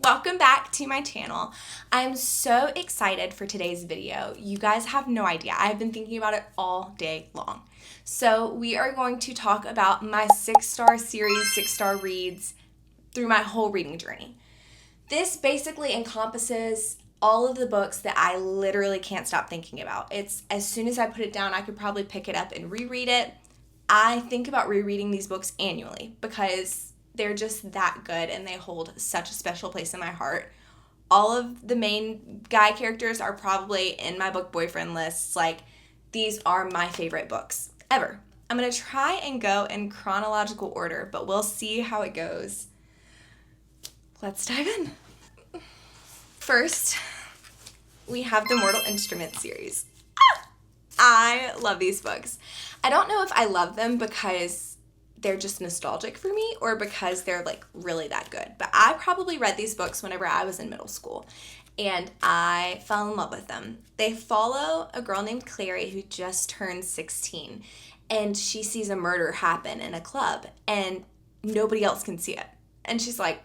Welcome back to my channel. I'm so excited for today's video. You guys have no idea. I've been thinking about it all day long. So we are going to talk about my 6-star series, 6-star reads through my whole reading journey. This basically encompasses all of the books that I literally can't stop thinking about. It's as soon as I put it down, I could probably pick it up and reread it. I think about rereading these books annually because they're just that good and they hold such a special place in my heart. All of the main guy characters are probably in my book boyfriend lists. Like, these are my favorite books ever. I'm going to try and go in chronological order, but we'll see how it goes. Let's dive in. First, we have the Mortal Instruments series. I love these books. I don't know if I love them because they're just nostalgic for me or because they're like really that good. But I probably read these books whenever I was in middle school and I fell in love with them. They follow a girl named Clary who just turned 16 and she sees a murder happen in a club and nobody else can see it. And she's like,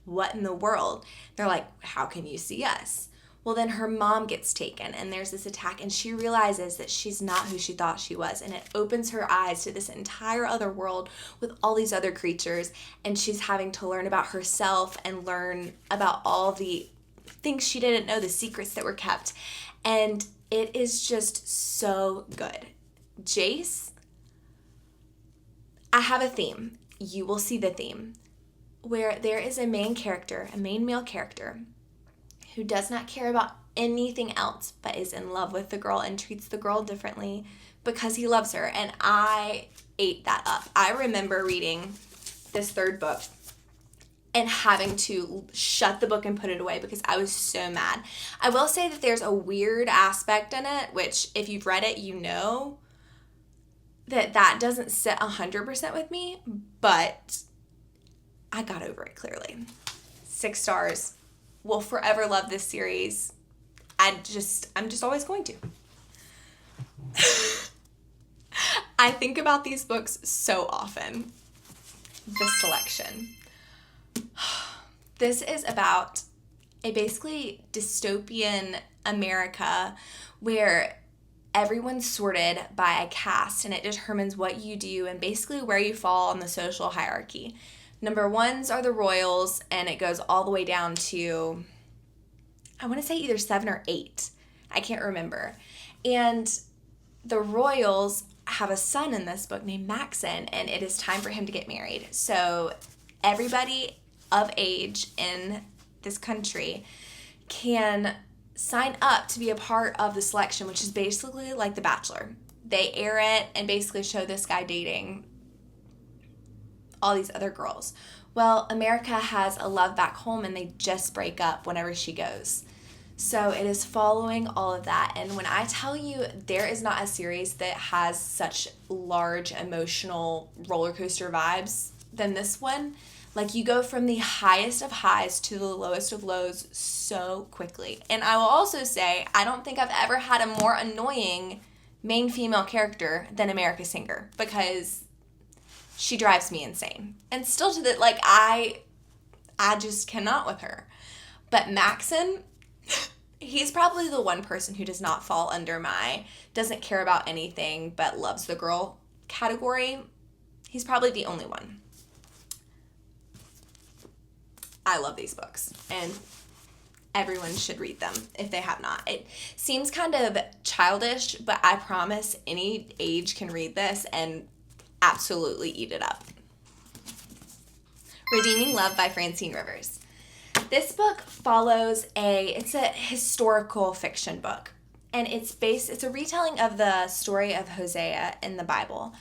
what in the world? They're like, how can you see us? Well, then her mom gets taken and there's this attack and she realizes that she's not who she thought she was, and it opens her eyes to this entire other world with all these other creatures, and she's having to learn about herself and learn about all the things she didn't know, the secrets that were kept, and it is just so good. Jace, I have a theme. You will see the theme where there is a main character, a main male character, who does not care about anything else but is in love with the girl and treats the girl differently because he loves her. And I ate that up. I remember reading this third book and having to shut the book and put it away because I was so mad. I will say that there's a weird aspect in it, which if you've read it, you know that doesn't sit 100% with me, but I got over it clearly. 6 stars. Will forever love this series. I'm just always going to. I think about these books so often. The selection. This is about a basically dystopian America where everyone's sorted by a caste and it determines what you do and basically where you fall on the social hierarchy. Number ones are the royals, and it goes all the way down to, I want to say either 7 or 8. I can't remember. And the royals have a son in this book named Maxon, and it is time for him to get married. So everybody of age in this country can sign up to be a part of the selection, which is basically like The Bachelor. They air it and basically show this guy dating all these other girls. Well, America has a love back home and they just break up whenever she goes. So it is following all of that. And when I tell you there is not a series that has such large emotional roller coaster vibes than this one, like you go from the highest of highs to the lowest of lows so quickly. And I will also say, I don't think I've ever had a more annoying main female character than America Singer, because she drives me insane. And still to the, like, I just cannot with her. But Maxon, he's probably the one person who does not fall under my doesn't care about anything but loves the girl category. He's probably the only one. I love these books, and everyone should read them if they have not. It seems kind of childish, but I promise any age can read this and absolutely eat it up. Redeeming Love by Francine Rivers. This book follows it's a historical fiction book, and it's a retelling of the story of Hosea in the Bible.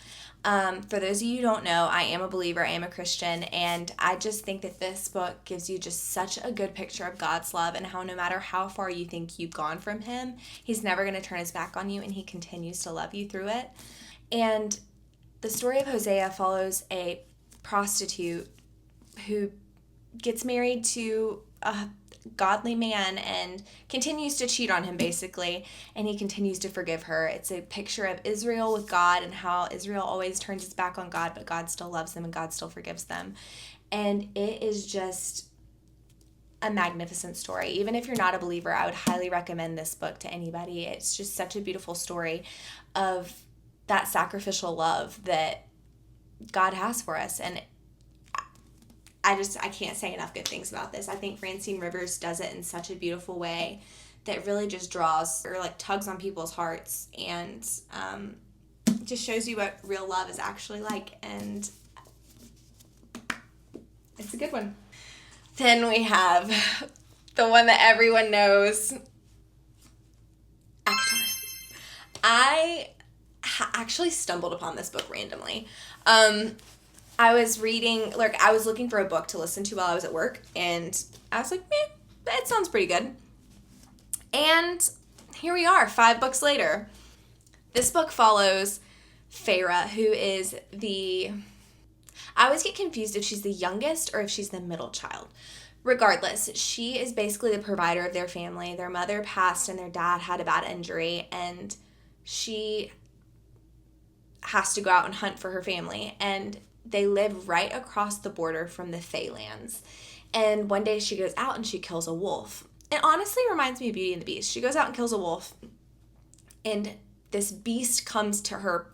For those of you who don't know, I am a believer, I am a Christian, and I just think that this book gives you just such a good picture of God's love and how no matter how far you think you've gone from him, he's never going to turn his back on you and he continues to love you through it. And the story of Hosea follows a prostitute who gets married to a godly man and continues to cheat on him, basically, and he continues to forgive her. It's a picture of Israel with God and how Israel always turns its back on God, but God still loves them and God still forgives them. And it is just a magnificent story. Even if you're not a believer, I would highly recommend this book to anybody. It's just such a beautiful story of that sacrificial love that God has for us. And I can't say enough good things about this. I think Francine Rivers does it in such a beautiful way that really just draws or like tugs on people's hearts and just shows you what real love is actually like. And it's a good one. Then we have the one that everyone knows, Avatar. I actually stumbled upon this book randomly. I was looking for a book to listen to while I was at work, and I was like, it sounds pretty good. And here we are, 5 books later. This book follows Feyre, who is I always get confused if she's the youngest or if she's the middle child. Regardless, she is basically the provider of their family. Their mother passed and their dad had a bad injury, and she has to go out and hunt for her family. And they live right across the border from the Feylands. And one day she goes out and she kills a wolf. It honestly reminds me of Beauty and the Beast. She goes out and kills a wolf, and this beast comes to her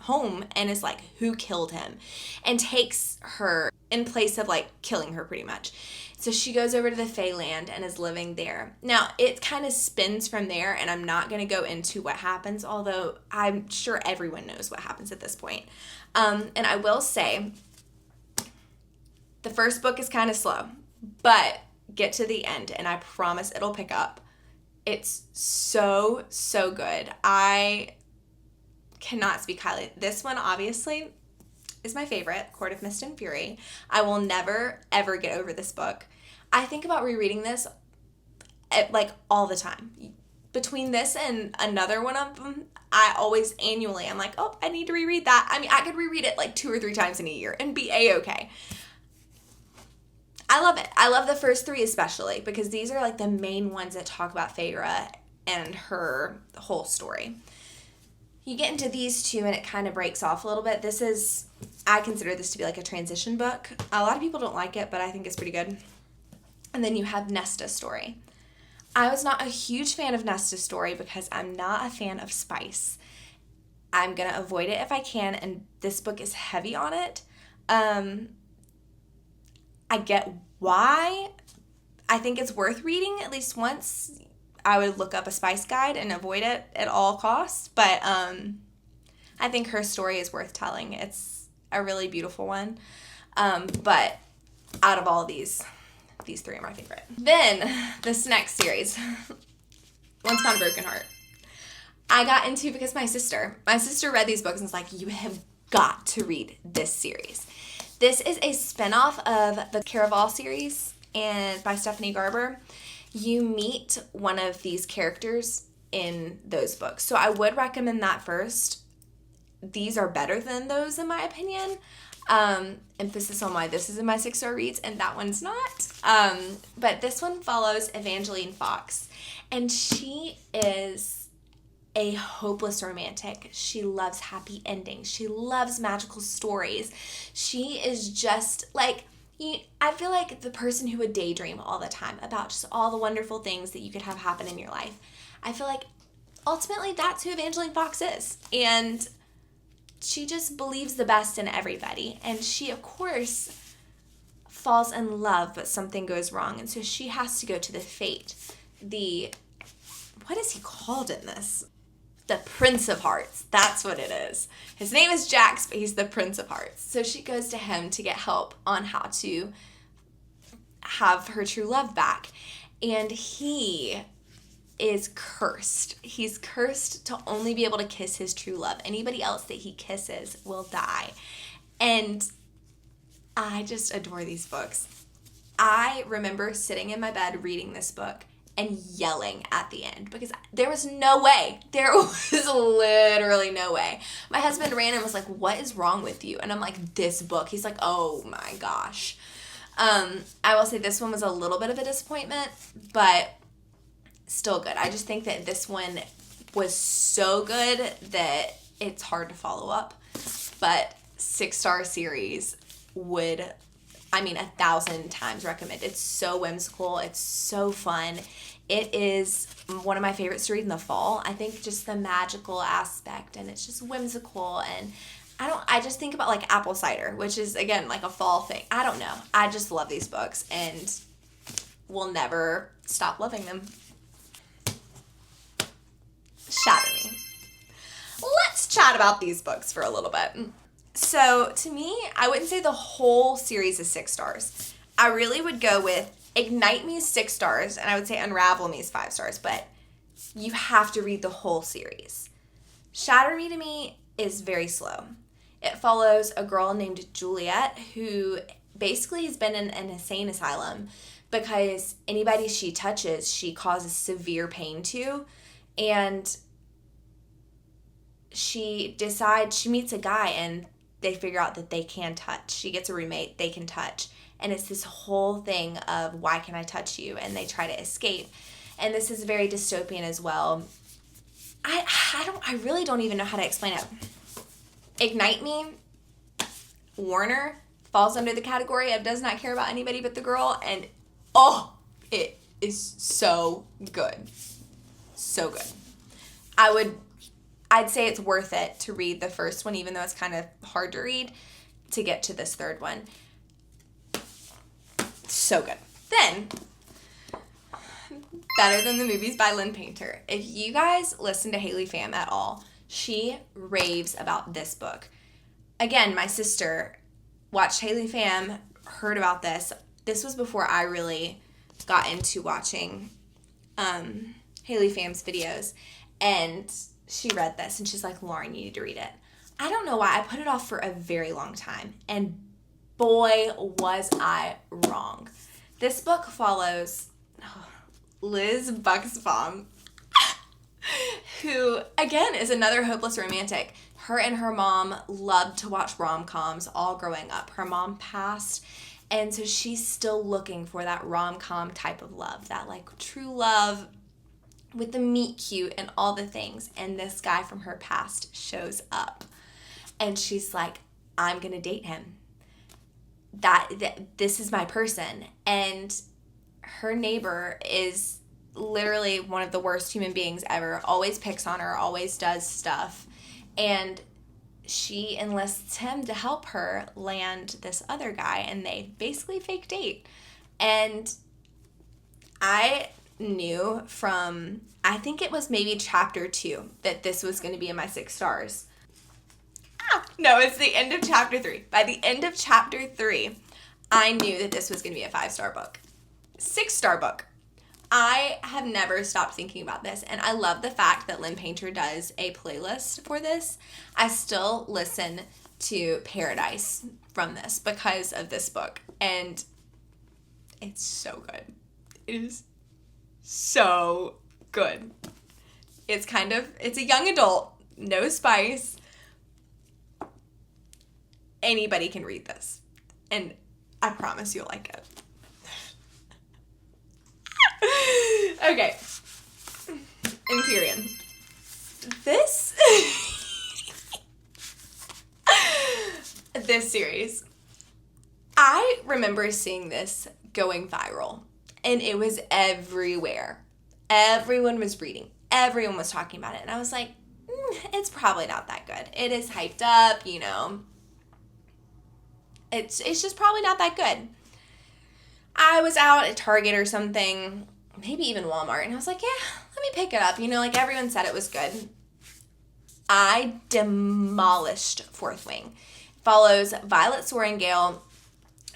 home and is like, who killed him? And takes her in place of like killing her pretty much. So she goes over to the Feyland and is living there. Now, it kind of spins from there, and I'm not going to go into what happens, although I'm sure everyone knows what happens at this point. And I will say, the first book is kind of slow, but get to the end, and I promise it'll pick up. It's so, so good. I cannot speak highly. This one, obviously, is my favorite, Court of Mist and Fury. I will never, ever get over this book. I think about rereading this all the time. Between this and another one of them, I always annually, I'm like, I need to reread that. I mean, I could reread it like 2 or 3 times in a year and be A-okay. I love it. I love the first 3 especially, because these are like the main ones that talk about Feyre and her whole story. You get into these 2 and it kind of breaks off a little bit. I consider this to be like a transition book. A lot of people don't like it, but I think it's pretty good. And then you have Nesta's story. I was not a huge fan of Nesta's story because I'm not a fan of spice. I'm going to avoid it if I can, and this book is heavy on it. I get why. I think it's worth reading at least once. I would look up a spice guide and avoid it at all costs, but I think her story is worth telling. It's a really beautiful one, but out of all these 3 are my favorite. Then, this next series, Once Upon a Broken Heart, I got into because my sister read these books and was like, you have got to read this series. This is a spinoff of the Caraval series and by Stephanie Garber. You meet one of these characters in those books. So I would recommend that first. These are better than those in my opinion. Emphasis on why this is in my 6-star reads and that one's not. But this one follows Evangeline Fox, and she is a hopeless romantic. She loves happy endings. She loves magical stories. She is just like, I feel like the person who would daydream all the time about just all the wonderful things that you could have happen in your life. I feel like ultimately that's who Evangeline Fox is. And she just believes the best in everybody. And she, of course, falls in love, but something goes wrong. And so she has to go to the fate. What is he called in this? The Prince of Hearts. That's what it is. His name is Jax, but he's the Prince of Hearts. So she goes to him to get help on how to have her true love back. And he is cursed. He's cursed to only be able to kiss his true love. Anybody else that he kisses will die. And I just adore these books. I remember sitting in my bed reading this book and yelling at the end because there was no way. There was literally no way. My husband ran and was like, what is wrong with you? And I'm like, this book. He's like, oh my gosh. I will say this one was a little bit of a disappointment, but still good. I just think that this one was so good that it's hard to follow up. But 6-star series would 1,000 times recommend. It's so whimsical. It's so fun. It is one of my favorites to read in the fall. I think just the magical aspect, and it's just whimsical, and I just think about like apple cider, which is again like a fall thing. I don't know. I just love these books and will never stop loving them. Shatter Me. Let's chat about these books for a little bit. So to me, I wouldn't say the whole series is 6 stars. I really would go with Ignite Me is 6 stars, and I would say Unravel Me is 5 stars, but you have to read the whole series. Shatter Me to me is very slow. It follows a girl named Juliet who basically has been in an insane asylum because anybody she touches, she causes severe pain to, and she meets a guy and they figure out that they can touch. She gets a roommate, they can touch. And it's this whole thing of why can I touch you? And they try to escape. And this is very dystopian as well. I really don't even know how to explain it. Ignite Me, Warner, falls under the category of does not care about anybody but the girl. And it is so good. So good. I'd say it's worth it to read the first one, even though it's kind of hard to read, to get to this third one. So good. Then, Better Than the Movies by Lynn Painter. If you guys listen to Haley Pham at all, she raves about this book. Again, my sister watched Haley Pham, heard about this. This was before I really got into watching Haley Pham's videos, and she read this and she's like, Lauren, you need to read it. I don't know why. I put it off for a very long time, and boy, was I wrong. This book follows Liz Buxbaum, who, again, is another hopeless romantic. Her and her mom loved to watch rom-coms all growing up. Her mom passed, and so she's still looking for that rom-com type of love, that like true love with the meet cute and all the things. And this guy from her past shows up, and she's like, I'm gonna date him. This is my person. And her neighbor is literally one of the worst human beings ever, always picks on her, always does stuff, and she enlists him to help her land this other guy, and they basically fake date. And I knew from, I think it was maybe chapter 2, that this was going to be in my 6 stars. No, it's the end of chapter 3. By the end of chapter 3, I knew that this was going to be a 5-star book. 6-star book. I have never stopped thinking about this, and I love the fact that Lynn Painter does a playlist for this. I still listen to Paradise from this because of this book, and it's so good. It is so good. It's a young adult, no spice. Anybody can read this, and I promise you'll like it. Okay. Empyrean. This series, I remember seeing this going viral, and it was everywhere. Everyone was reading. Everyone was talking about it, and I was like, it's probably not that good. It is hyped up, you know. It's just probably not that good. I was out at Target or something, maybe even Walmart, and I was like, yeah, let me pick it up. You know, like everyone said it was good. I demolished Fourth Wing. Follows Violet Sorrengail,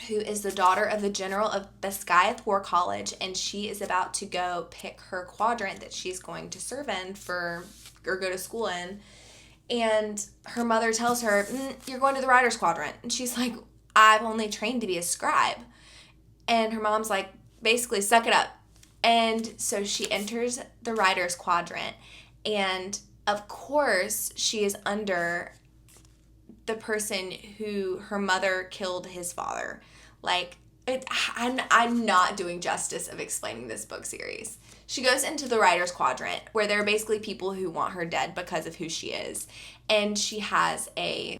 who is the daughter of the general of Basgiath War College, and she is about to go pick her quadrant that she's going to serve in or go to school in. And her mother tells her, you're going to the Writer's Quadrant. And she's like, I've only trained to be a scribe. And her mom's like, basically, suck it up. And so she enters the Writer's Quadrant. And of course, she is under the person who her mother killed his father. Like, I'm not doing justice of explaining this book series. She goes into the Writer's Quadrant, where there are basically people who want her dead because of who she is. And she has a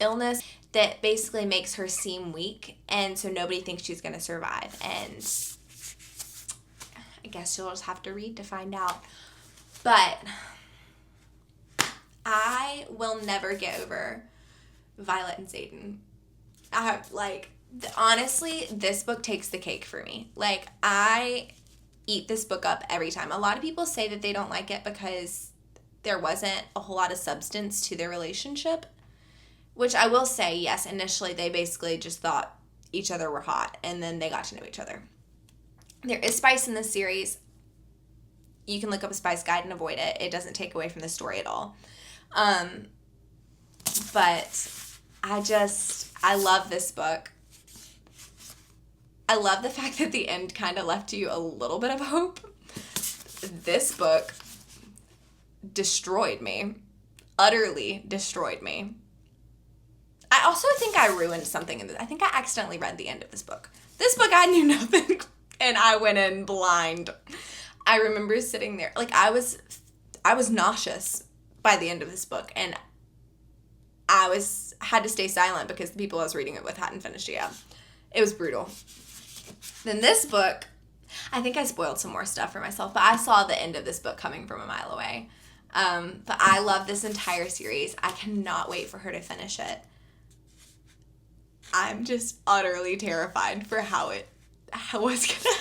illness that basically makes her seem weak, and so nobody thinks she's going to survive. And I guess you'll just have to read to find out. But I will never get over Violet and Satan. Honestly, this book takes the cake for me. Like, I eat this book up every time. A lot of people say that they don't like it because there wasn't a whole lot of substance to their relationship, which I will say, yes, initially they basically just thought each other were hot, and then they got to know each other. There is spice in this series. You can look up a spice guide and avoid it. It doesn't take away from the story at all. But I love this book. I love the fact that the end kind of left you a little bit of hope. This book destroyed me. Utterly destroyed me. I also think I ruined something in this. I think I accidentally read the end of this book. This book, I knew nothing, and I went in blind. I remember sitting there, like, I was nauseous by the end of this book, and I had to stay silent because the people I was reading it with hadn't finished it yet. It was brutal. Then this book, I think I spoiled some more stuff for myself, but I saw the end of this book coming from a mile away. But I love this entire series. I cannot wait for her to finish it. I'm just utterly terrified for how it's gonna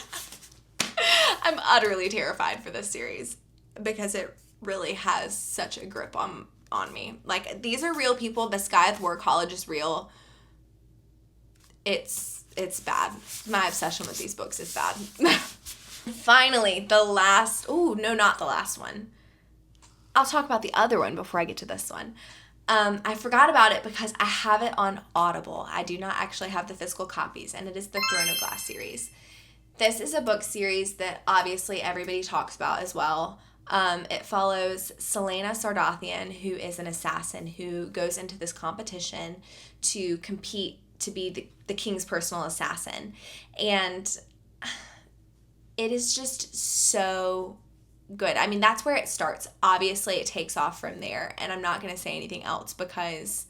I'm utterly terrified for this series because it really has such a grip on me. Like, these are real people. The Sky at War College is real. It's bad. My obsession with these books is bad. Finally, not the last one. I'll talk about the other one before I get to this one. I forgot about it because I have it on Audible. I do not actually have the physical copies, and it is the Throne of Glass series. This is a book series that obviously everybody talks about as well. It follows Selena Sardathian, who is an assassin who goes into this competition to compete to be the king's personal assassin. And it is just so good. I mean, that's where it starts. Obviously, it takes off from there, and I'm not going to say anything else because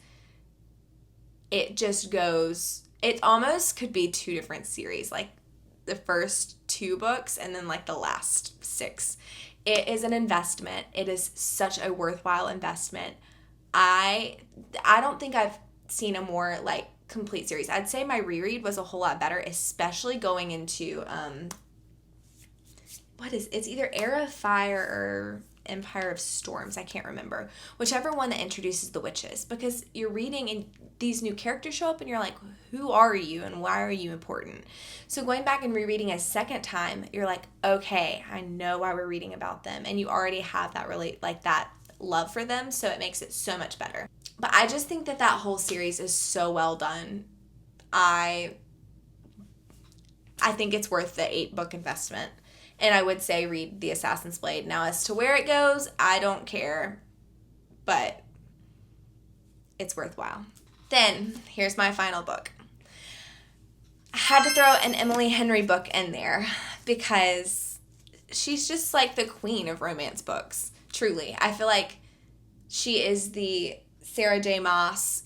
it just goes, it almost could be two different series, like the first two books and then like the last 6. It is an investment. It is such a worthwhile investment. I don't think I've seen a more like complete series. I'd say my reread was a whole lot better, especially going into it's either Era of Fire or Empire of Storms. I can't remember. Whichever one that introduces the witches, because you're reading and these new characters show up and you're like, who are you and why are you important? So going back and rereading a second time, you're like, okay, I know why we're reading about them, and you already have that love for them, so it makes it so much better. But I just think that whole series is so well done. I think it's worth the 8-book investment. And I would say read The Assassin's Blade. Now, as to where it goes, I don't care. But it's worthwhile. Then, here's my final book. I had to throw an Emily Henry book in there because she's just like the queen of romance books. Truly. I feel like she is the Sarah J. Maas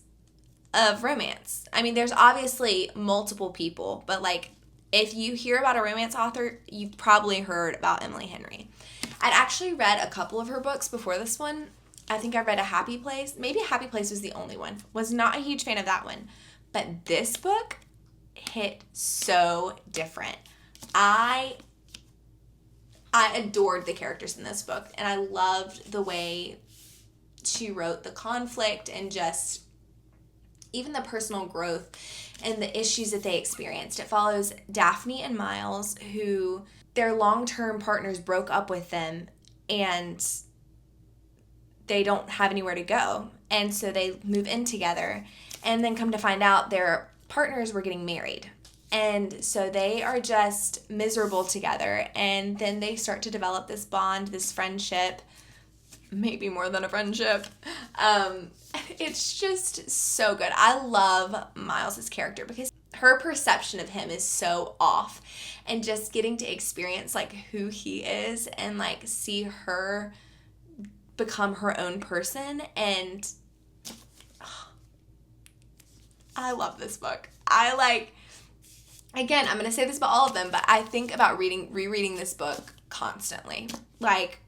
of romance. I mean, there's obviously multiple people, but like, if you hear about a romance author, you've probably heard about Emily Henry. I'd actually read a couple of her books before this one. I think I read A Happy Place. Maybe A Happy Place was the only one. Was not a huge fan of that one. But this book hit so different. I adored the characters in this book, and I loved the way she wrote the conflict and just even the personal growth and the issues that they experienced. It follows Daphne and Miles, who their long-term partners broke up with them and they don't have anywhere to go. And so they move in together and then come to find out their partners were getting married. And so they are just miserable together. And then they start to develop this bond, this friendship, maybe more than a friendship. It's just so good. I love Miles's character because her perception of him is so off, and just getting to experience like who he is and like see her become her own person, and I love this book. Again, I'm going to say this about all of them, but I think about rereading this book constantly. Like,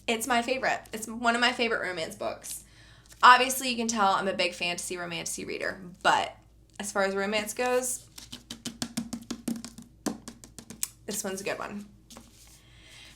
it's my favorite. It's one of my favorite romance books. Obviously, you can tell I'm a big fantasy reader, but as far as romance goes, this one's a good one.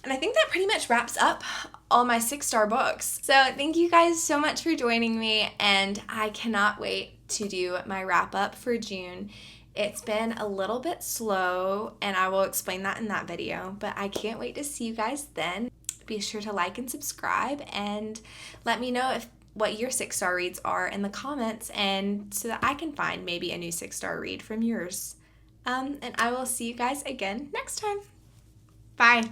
And I think that pretty much wraps up all my 6-star books. So thank you guys so much for joining me, and I cannot wait to do my wrap up for June. It's been a little bit slow, and I will explain that in that video, but I can't wait to see you guys then. Be sure to like and subscribe, and let me know what your 6-star reads are in the comments, and so that I can find maybe a new 6-star read from yours. And I will see you guys again next time. Bye.